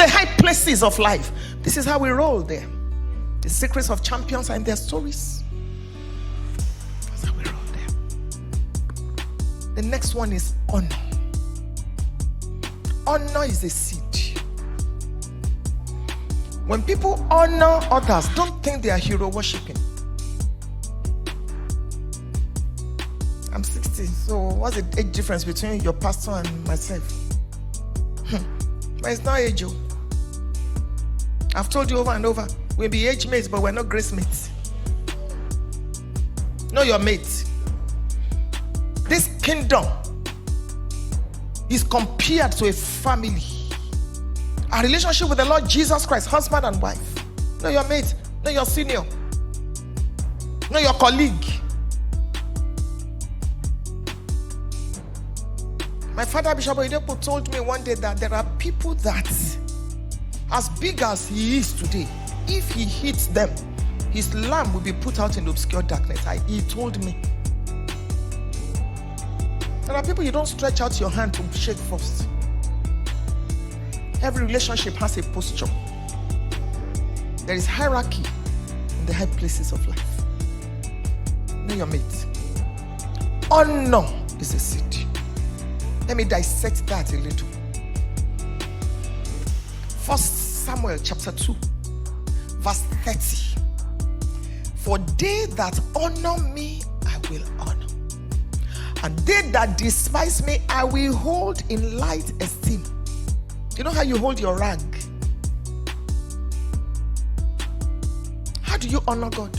the high places of life. This is how we roll there. The secrets of champions are in their stories. That's how we roll there. The next one is honor. Honor is a seed. When people honor others, don't think they are hero worshiping. I'm 60, so what's the age difference between your pastor and myself? But it's not age. I've told you over and over, we'll be age mates, but we're not grace mates. Know your mate. This kingdom is compared to a family. Our relationship with the Lord Jesus Christ, husband and wife. Know your mate, know your senior, know your colleague. My father, Bishop Oyedepo, told me one day that there are people that, as big as he is today, if he hits them, his lamb will be put out in obscure darkness. He told me. There are people you don't stretch out your hand to shake first. Every relationship has a posture. There is hierarchy in the high places of life. Know your mate. Honor is a seed. Let me dissect that a little. 1 Samuel chapter 2, verse 30. For they that honor me, I will honor. And they that despise me, I will hold in light esteem. You know how you hold your rag? How do you honor God?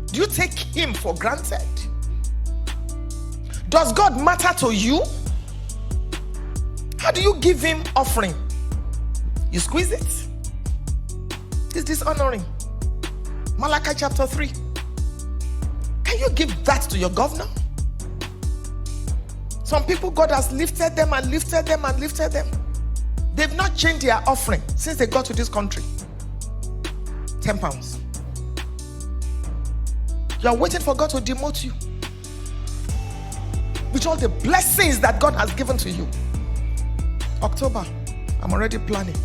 Do you take him for granted? Does God matter to you? How do you give him offering? You squeeze it. It's dishonoring. Malachi chapter 3. Can you give that to your governor? Some people, God has lifted them and lifted them and lifted them. They've not changed their offering since they got to this country. 10 pounds. You are waiting for God to demote you with all the blessings that God has given to you. October, I'm already planning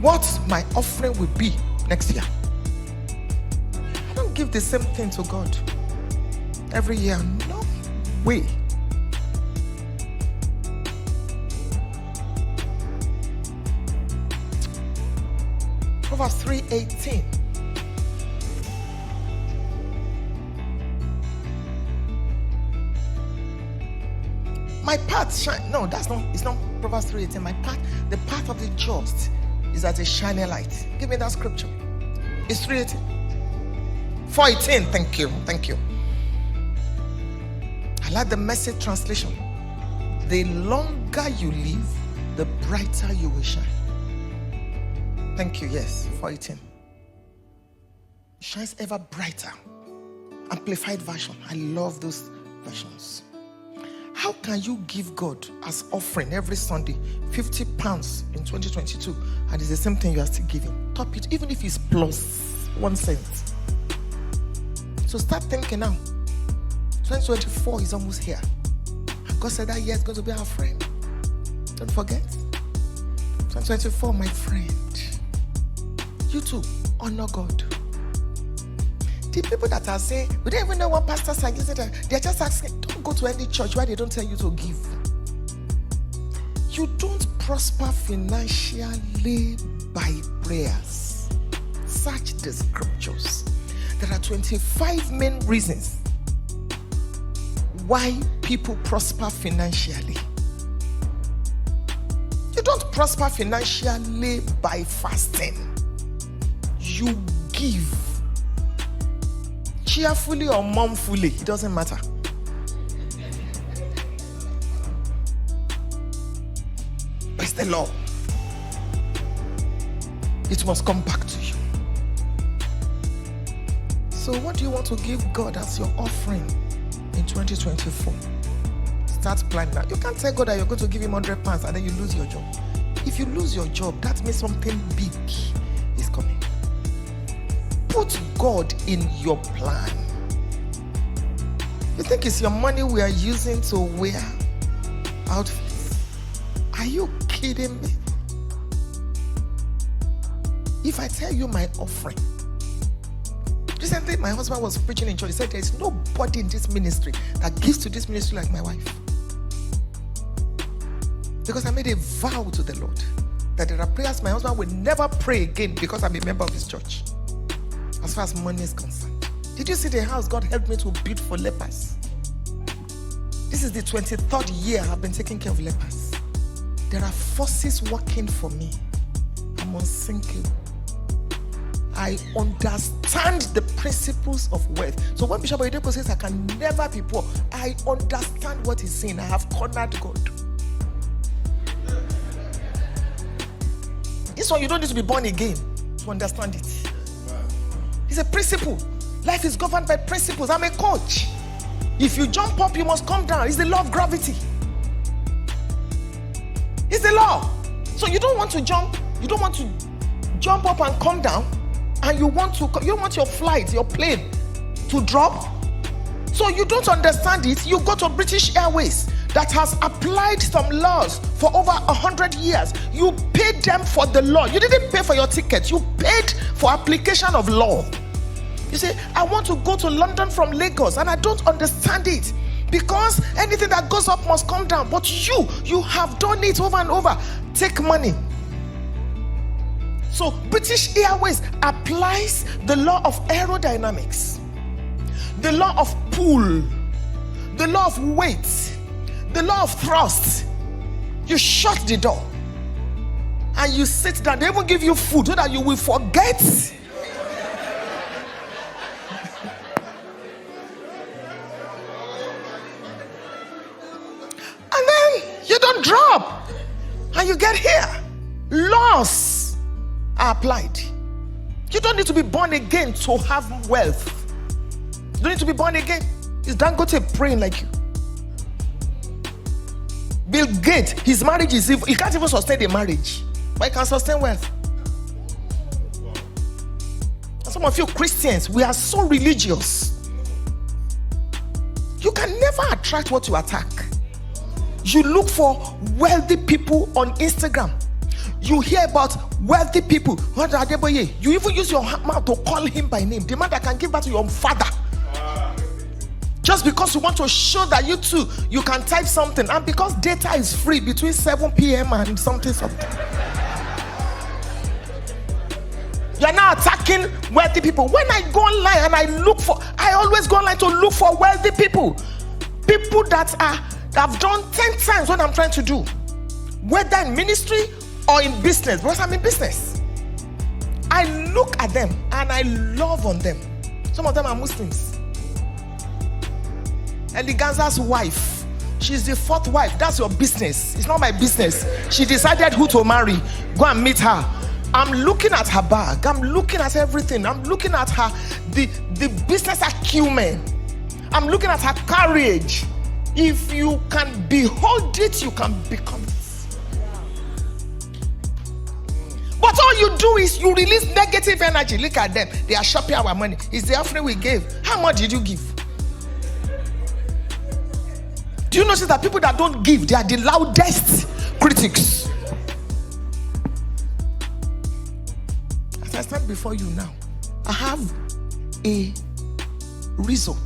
what my offering will be next year. I don't give the same thing to God every year. No way. Proverbs 3:18. My path shine. No, it's not Proverbs 3:18. My path, the path of the just is as a shining light. Give me that scripture. It's 3:18. 4:18. Thank you. I like the Message translation. The longer you live, the brighter you will shine. Thank you. Yes, 4:18. Shines ever brighter. Amplified version. I love those versions. How can you give God as offering every Sunday 50 pounds in 2022 and it's the same thing you are still giving? Top it, even if it's plus 1 cent. So start thinking now. 2024 is almost here. And God said that year is going to be our friend. Don't forget. 2024, my friend. You too, honor God. The people that are saying, we don't even know what pastors are using, they're just asking, don't go to any church where they don't tell you to give. You don't prosper financially by prayers. Search the scriptures. There are 25 main reasons why people prosper financially. You don't prosper financially by fasting. You give. Cheerfully or mournfully, it doesn't matter. It's the law. It must come back to you. So what do you want to give God as your offering in 2024? Start planning now. You can't tell God that you're going to give him 100 pounds and then you lose your job. If you lose your job, that means something big is coming. Put God in your plan. You think it's your money we are using to wear outfits? Are you kidding me? If I tell you my offering, recently my husband was preaching in church. He said there is nobody in this ministry that gives to this ministry like my wife. Because I made a vow to the Lord that there are prayers my husband will never pray again because I'm a member of his church. As far as money is concerned. Did you see the house God helped me to build for lepers? This is the 23rd year I've been taking care of lepers. There are forces working for me. I'm unsinkable. I understand the principles of wealth. So when Bishop Adejumo says I can never be poor, I understand what he's saying. I have cornered God. This one you don't need to be born again to understand it. It's a principle. Life is governed by principles. I'm a coach. If you jump up, you must come down. It's the law of gravity. It's the law. So you don't want to jump. You don't want to jump up and come down. And you don't want your flight, your plane to drop. So you don't understand it. You go to British Airways that has applied some laws for over 100 years. You paid them for the law. You didn't pay for your ticket. You paid for application of law. You say, I want to go to London from Lagos and I don't understand it because anything that goes up must come down. But you have done it over and over. Take money. So British Airways applies the law of aerodynamics, the law of pull, the law of weight, the law of thrust. You shut the door and you sit down. They even give you food so that you will forget. And then you don't drop and you get here. Laws are applied. You don't need to be born again to have wealth. You don't need to be born again. Is Dangote praying like you? Bill Gates, his marriage is he can't even sustain the marriage, but he can sustain wealth. And some of you Christians, we are so religious. You can never attract what you attack. You look for wealthy people on Instagram. You hear about wealthy people. You even use your mouth to call him by name. The man that can give back to your father. Just because you want to show that you too, you can type something. And because data is free between 7 p.m. and something. You're now attacking wealthy people. When I go online and I always go online to look for wealthy people. People that have done 10 times what I'm trying to do. Whether in ministry or in business, because I'm in business. I look at them and I love on them. Some of them are Muslims. Eleganza's wife, she's the 4th wife. That's your business. It's not my business. She decided who to marry. Go and meet her. I'm looking at her bag. I'm looking at everything. I'm looking at her, the business acumen. I'm looking at her courage. If you can behold it, you can become it. But all you do is you release negative energy. Look at them. They are shopping our money. It's the offering we gave. How much did you give? Do you notice that people that don't give, they are the loudest critics? As I stand before you now, I have a resort.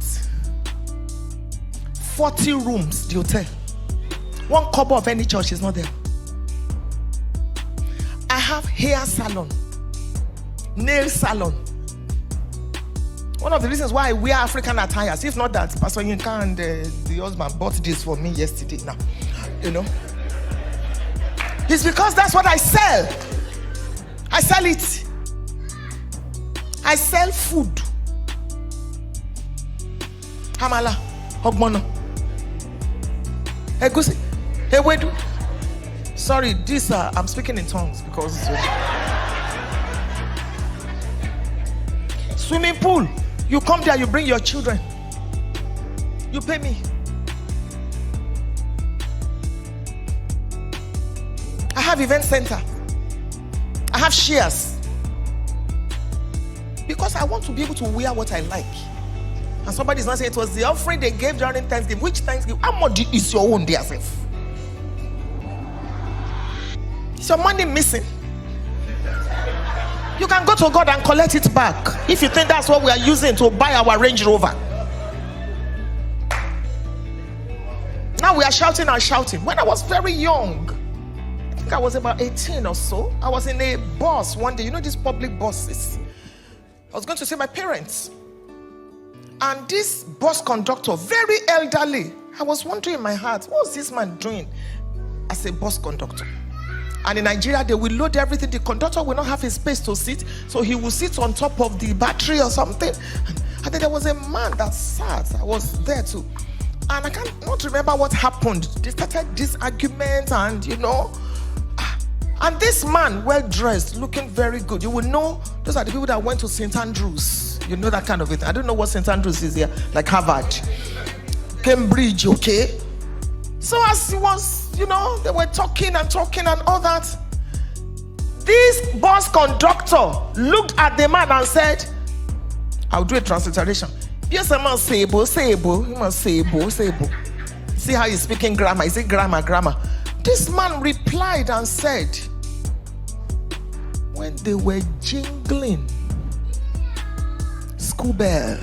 40 rooms, the hotel. 1 kobo of any church is not there. I have hair salon, nail salon. One of the reasons why I wear African attires, if not that, Pastor Yinka and the husband bought this for me yesterday. Now, it's because that's what I sell. I sell it. I sell food. Hamala, Ogbono, Egusi, Ewedu. Sorry, this I'm speaking in tongues because swimming pool. You come there, you bring your children. You pay me. I have event center. I have shares. Because I want to be able to wear what I like. And somebody's not saying it was the offering they gave during Thanksgiving. Which Thanksgiving? How much is your own, dear self? Is your money missing? You can go to God and collect it back if you think that's what we are using to buy our Range Rover. Now we are shouting and shouting. When I was very young, I think I was about 18 or so, I was in a bus one day. You know these public buses? I was going to see my parents. And this bus conductor, very elderly, I was wondering in my heart, what was this man doing as a bus conductor? And in Nigeria, they will load everything. The conductor will not have a space to sit, so he will sit on top of the battery or something. And then there was a man that sat. I was there too. And I cannot remember what happened. They started this argument and, and this man, well-dressed, looking very good. You will know, those are the people that went to St. Andrews. You know that kind of it. I don't know what St. Andrews is here, like Harvard. Cambridge, okay? So as he was, they were talking and all that. This bus conductor looked at the man and said, I'll do a transliteration. Yes, I must say, he must say. See how he's speaking grammar. Is it grammar? This man replied and said, when they were jingling school bell,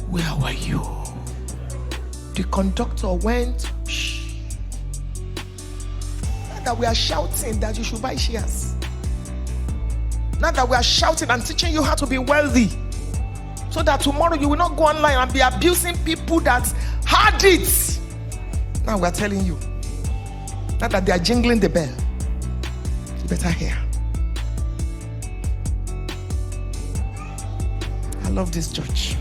where were you? The conductor went, shh. Not that we are shouting that you should buy shares. Not that we are shouting and teaching you how to be wealthy, so that tomorrow you will not go online and be abusing people that had it. Now we are telling you, not that they are jingling the bell. You better hear. I love this church.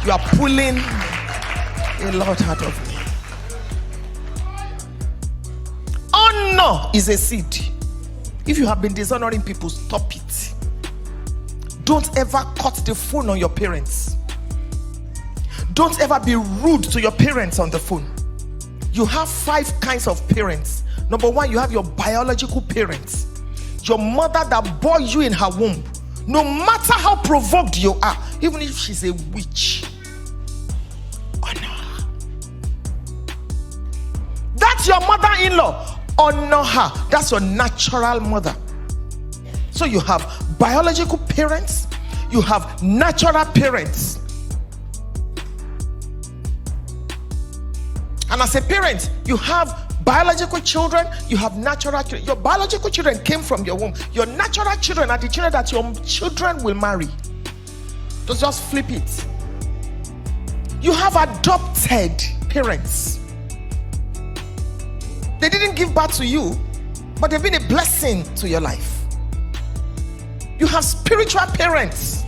You are pulling a lot out of me. Honor is a seed. If you have been dishonoring people, stop it. Don't ever cut the phone on your parents. Don't ever be rude to your parents on the phone. You have 5 kinds of parents. Number 1, you have your biological parents. Your mother that bore you in her womb. No matter how provoked you are, even if she's a witch, honor her. That's your mother-in-law. Honor her. That's your natural mother. So you have biological parents, you have natural parents. And as a parent, you have biological children, you have natural children. Your biological children came from your womb. Your natural children are the children that your children will marry. Just flip it. You have adopted parents. They didn't give birth to you, but they've been a blessing to your life. You have spiritual parents,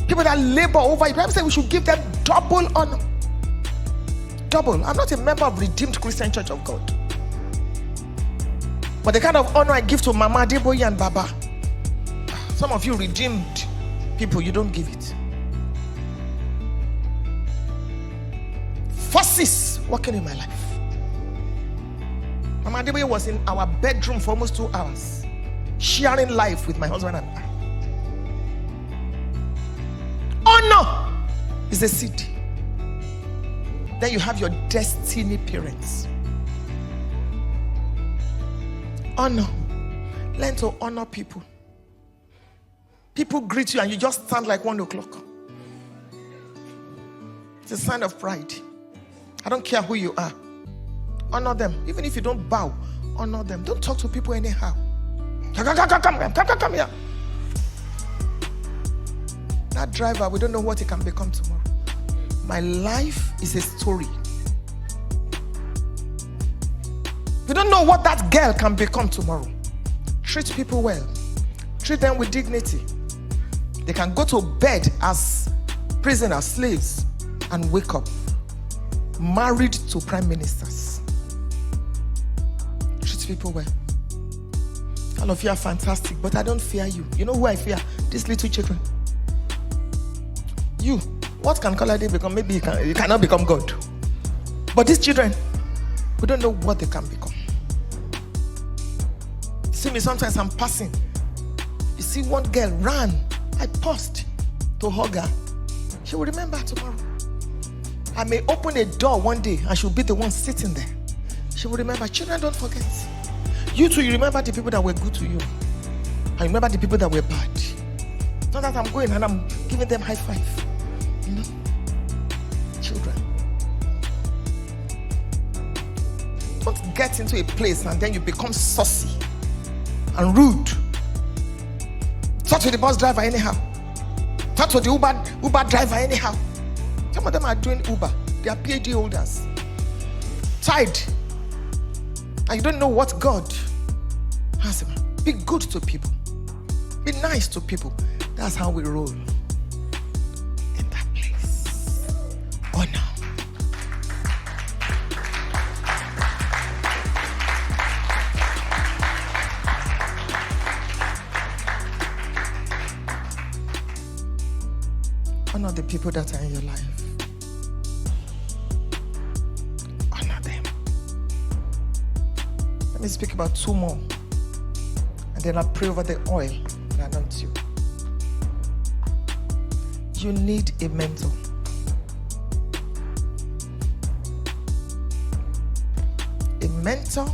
people that labor over you. Bible says we should give them double honor. Double. I'm not a member of Redeemed Christian Church of God, but the kind of honor I give to Mama Adeboye and Baba, some of you redeemed people, you don't give it. Forces working in my life. Mama Adeboye was in our bedroom for almost 2 hours, sharing life with my husband and I. Honor is a seed. Then you have your destiny parents. Honor. Learn to honor people. People greet you and you just stand like 1 o'clock. It's a sign of pride. I don't care who you are. Honor them. Even if you don't bow, honor them. Don't talk to people anyhow. Come here. That driver, we don't know what he can become tomorrow. My life is a story. You don't know what that girl can become tomorrow. Treat people well. Treat them with dignity. They can go to bed as prisoners, slaves, and wake up married to prime ministers. Treat people well. All of you are fantastic, but I don't fear you. You know who I fear? These little children. You. What can Kolade become? Maybe you cannot become God. But these children, we don't know what they can become. See me, sometimes I'm passing. You see one girl ran. I paused to hug her. She will remember tomorrow. I may open a door one day and she'll be the one sitting there. She will remember. Children don't forget. You too, you remember the people that were good to you. I remember the people that were bad. Not that I'm going and I'm giving them high five. You know? Children. Don't get into a place and then you become saucy and rude. Talk to the bus driver anyhow. Talk to the Uber driver anyhow. Some of them are doing Uber. They are PhD holders. Tired. And you don't know what God has. Be good to people. Be nice to people. That's how we roll in that place. Honor. Honor the people that are in your life. Honor them. Let me speak about 2 more. And then I'll pray over the oil and anoint you. You need a mentor. A mentor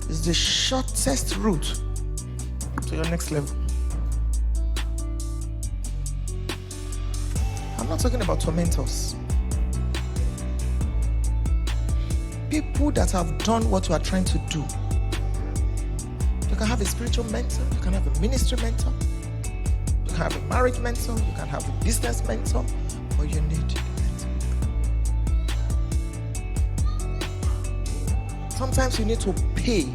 is the shortest route to your next level. I'm not talking about tormentors. People that have done what you are trying to do. You can have a spiritual mentor, you can have a ministry mentor, you can have a marriage mentor, you can have a business mentor, but you need a mentor. Sometimes you need to pay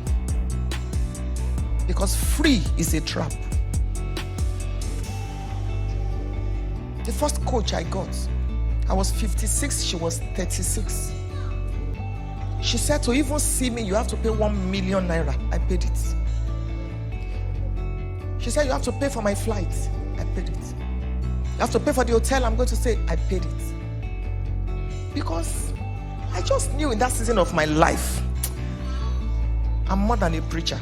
because free is a trap. The first coach I got, I was 56, she was 36. She said to even see me, you have to pay 1 million naira. I paid it. She said, you have to pay for my flight. I paid it. You have to pay for the hotel I'm going to stay. I paid it. Because I just knew in that season of my life, I'm more than a preacher.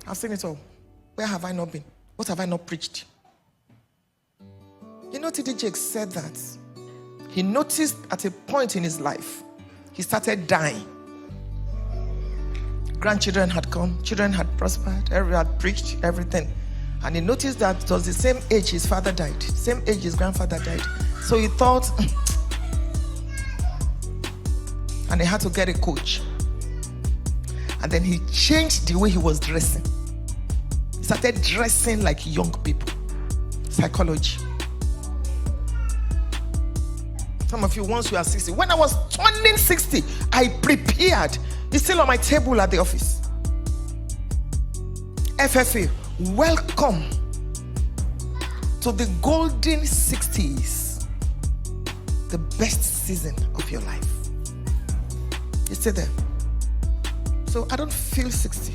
I've seen it all. Where have I not been? What have I not preached? You know, T.D. Jakes said that he noticed at a point in his life, he started dying. Grandchildren had come, children had prospered, everyone had preached, everything. And he noticed that it was the same age his father died, same age his grandfather died. So he thought, and he had to get a coach. And then he changed the way he was dressing. He started dressing like young people. Psychology. Some of you, once you are 60. When I was turning 60, I prepared. It's still on my table at the office. FFA, welcome to the golden 60s. The best season of your life. You stay there. So I don't feel 60.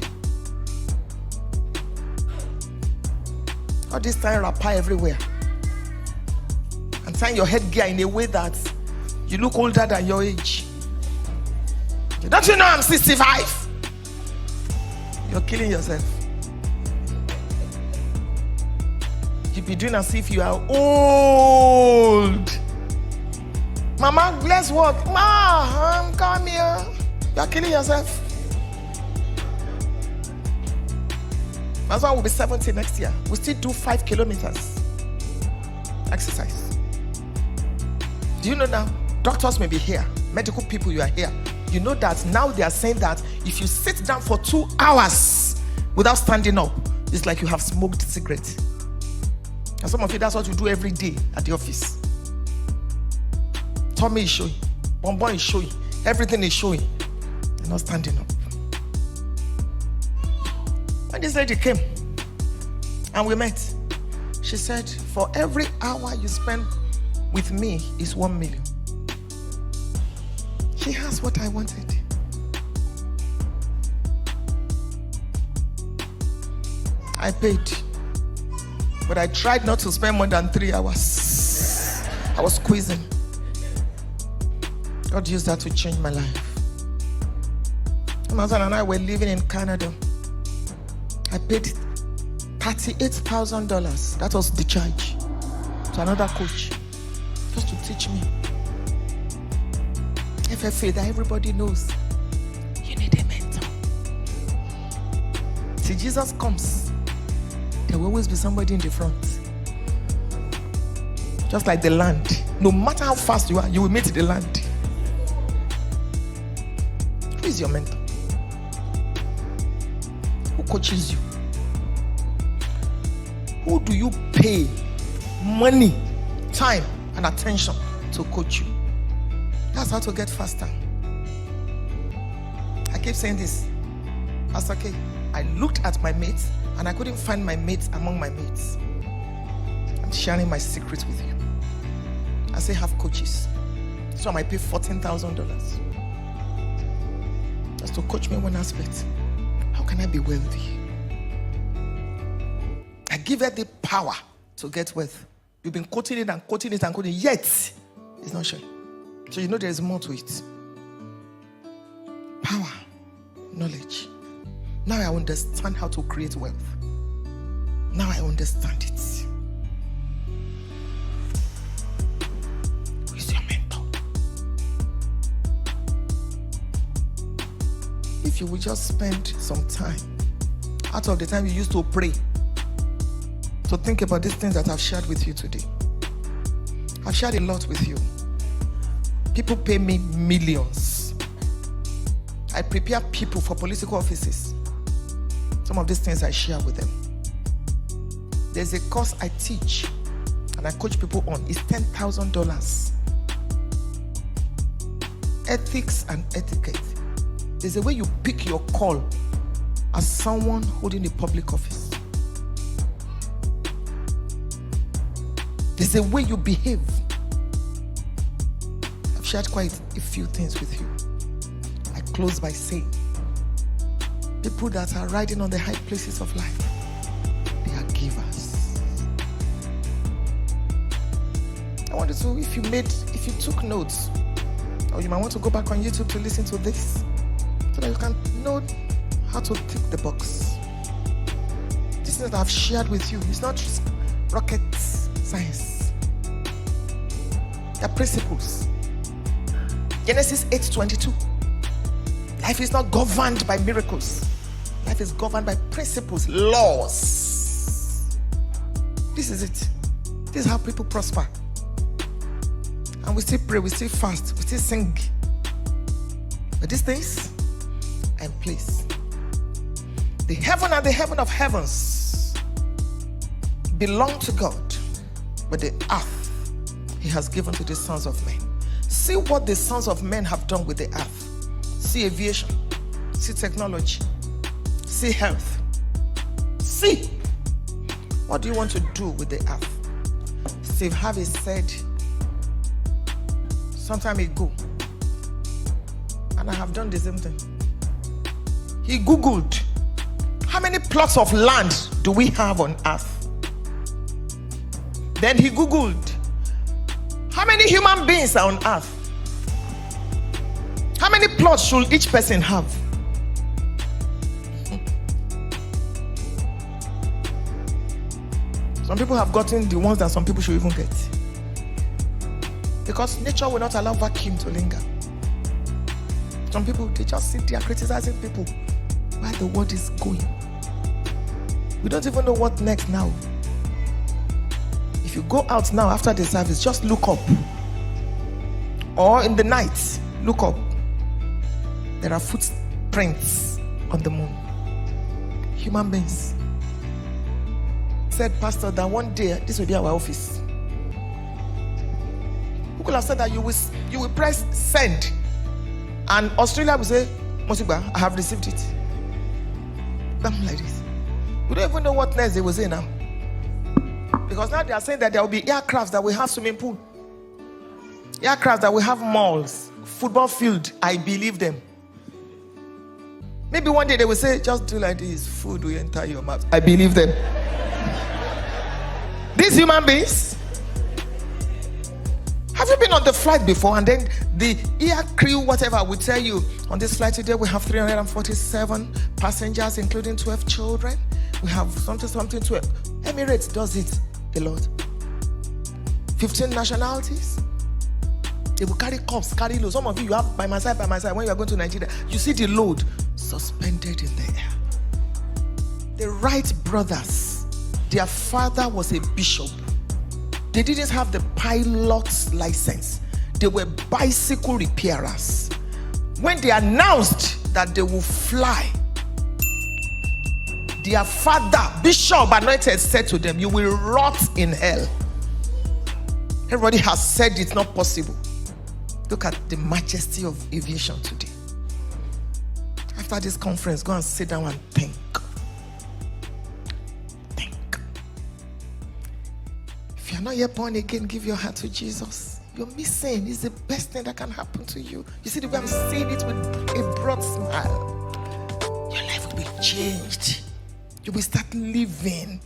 All this time rapper everywhere. And tying your headgear in a way that you look older than your age. Don't you know I'm 65? You're killing yourself. You be doing as if you are old. Mama, let's walk. Ma, come here. You're killing yourself. That's why we'll be 70 next year. We still do 5 kilometers exercise. Do you know now? Doctors may be here. Medical people, you are here. You know that now they are saying that if you sit down for 2 hours without standing up, it's like you have smoked cigarettes. And some of you, that's what you do every day at the office. Tummy is showing. Bonbon is showing. Everything is showing. You're not standing up. When this lady came and we met, she said, for every hour you spend with me is 1 million. She has what I wanted. I paid, but I tried not to spend more than 3 hours. I was squeezing. God used that to change my life. My husband and I were living in Canada. I paid $38,000. That was the charge to another coach, just to teach me. FFA that everybody knows. You need a mentor. Till Jesus comes, there will always be somebody in the front. Just like the land. No matter how fast you are, you will meet the land. Who is your mentor? Who coaches you? Who do you pay money, time, and attention to coach you? That's how to get faster. I keep saying this, Pastor K. I looked at my mates and I couldn't find my mates among my mates. I'm sharing my secret with you. I say have coaches. So I might pay $14,000 just to coach me one aspect. How can I be wealthy? I give her the power to get wealth. You've been quoting it and quoting it and quoting it, yet it's not showing. So you know there is more to it. Power, knowledge. Now I understand how to create wealth. Now I understand it. Who is your mentor? If you will just spend some time out of the time you used to pray to think about these things that I've shared with you today. I've shared a lot with you. People pay me millions. I prepare people for political offices. Some of these things I share with them. There's a course I teach and I coach people on. It's $10,000. Ethics and etiquette. There's a way you pick your call as someone holding a public office. There's a way you behave. I've shared quite a few things with you. I close by saying, people that are riding on the high places of life, they are givers. I wanted to, if you took notes, or you might want to go back on YouTube to listen to this, so that you can know how to tick the box. This is that I've shared with you. It's not just rocket science. There are principles. Genesis 8:22. Life is not governed by miracles. Life is governed by principles, laws. This is it. This is how people prosper. And we still pray, we still fast, we still sing. But these things are in place. The heaven and the heaven of heavens belong to God, but the earth He has given to the sons of men. See what the sons of men have done with the earth. See aviation, see technology, see health. See, what do you want to do with the earth? Steve Harvey said some time ago, and I have done the same thing. He Googled, how many plots of land do we have on earth? Then he Googled, how many human beings are on earth? How many plots should each person have? Some people have gotten the ones that some people should even get. Because nature will not allow vacuum to linger. Some people, they just sit there criticizing people where the world is going. We don't even know what next now. If you go out now after the service, just look up. Or in the night, look up. There are footprints on the moon. Human beings. Said pastor that one day this will be our office. Who could have said that you will press send and Australia will say, Mosiba, I have received it. Something like this. We don't even know what next they will say now. Because now they are saying that there will be aircrafts that will have swimming pool. Aircrafts that will have malls, football field. I believe them. Maybe one day they will say, just do like this, food will enter your mouth. I believe them. These human beings. Have you been on the flight before? And then the air crew, whatever, will tell you, on this flight today we have 347 passengers, including 12 children. We have something 12. Emirates does it a lot. 15 nationalities. They will carry cups, carry loads. Some of you have by my side. When you are going to Nigeria, you see the load suspended in the air. The Wright brothers, their father was a bishop. They didn't have the pilot's license. They were bicycle repairers. When they announced that they will fly, their father, Bishop Anointed, said to them, you will rot in hell. Everybody has said it's not possible. Look at the majesty of aviation today. After this conference, go and sit down and think. Think. If you're not yet born again, give your heart to Jesus. You're missing. It's the best thing that can happen to you. You see the way I'm saying it with a broad smile. Your life will be changed. You will start living